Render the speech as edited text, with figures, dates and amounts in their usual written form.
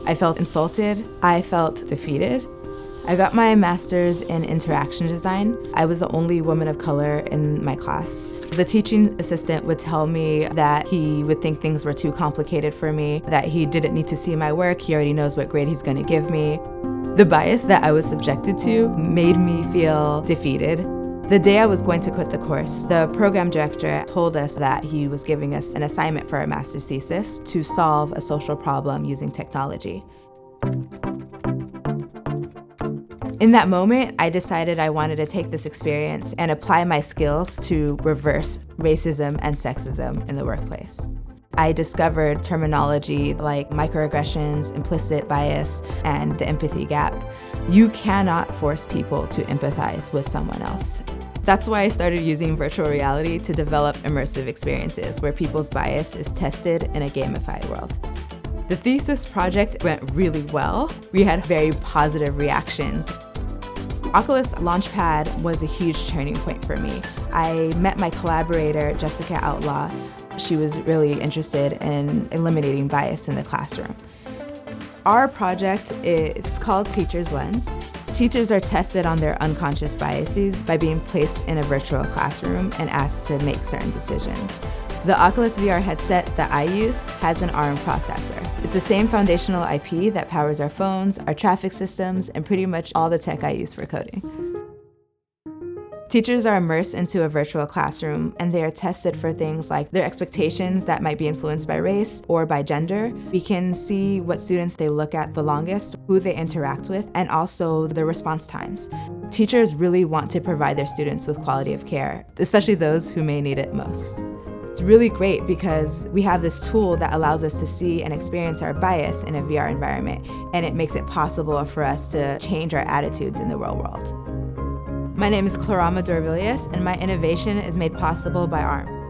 I felt insulted. I felt defeated. I got my master's in interaction design. I was the only woman of color in my class. The teaching assistant would tell me that he would think things were too complicated for me, that he didn't need to see my work, he already knows what grade he's going to give me. The bias that I was subjected to made me feel defeated. The day I was going to quit the course, the program director told us that he was giving us an assignment for our master's thesis to solve a social problem using technology. In that moment, I decided I wanted to take this experience and apply my skills to reverse racism and sexism in the workplace. I discovered terminology like microaggressions, implicit bias, and the empathy gap. You cannot force people to empathize with someone else. That's why I started using virtual reality to develop immersive experiences where people's bias is tested in a gamified world. The thesis project went really well. We had very positive reactions. Oculus Launchpad was a huge turning point for me. I met my collaborator, Jessica Outlaw. She was really interested in eliminating bias in the classroom. Our project is called Teacher's Lens. Teachers are tested on their unconscious biases by being placed in a virtual classroom and asked to make certain decisions. The Oculus VR headset that I use has an ARM processor. It's the same foundational IP that powers our phones, our traffic systems, and pretty much all the tech I use for coding. Teachers are immersed into a virtual classroom, and they are tested for things like their expectations that might be influenced by race or by gender. We can see what students they look at the longest, who they interact with, and also their response times. Teachers really want to provide their students with quality of care, especially those who may need it most. It's really great because we have this tool that allows us to see and experience our bias in a VR environment, and it makes it possible for us to change our attitudes in the real world. My name is Clorama Dorvilias, and my innovation is made possible by ARM.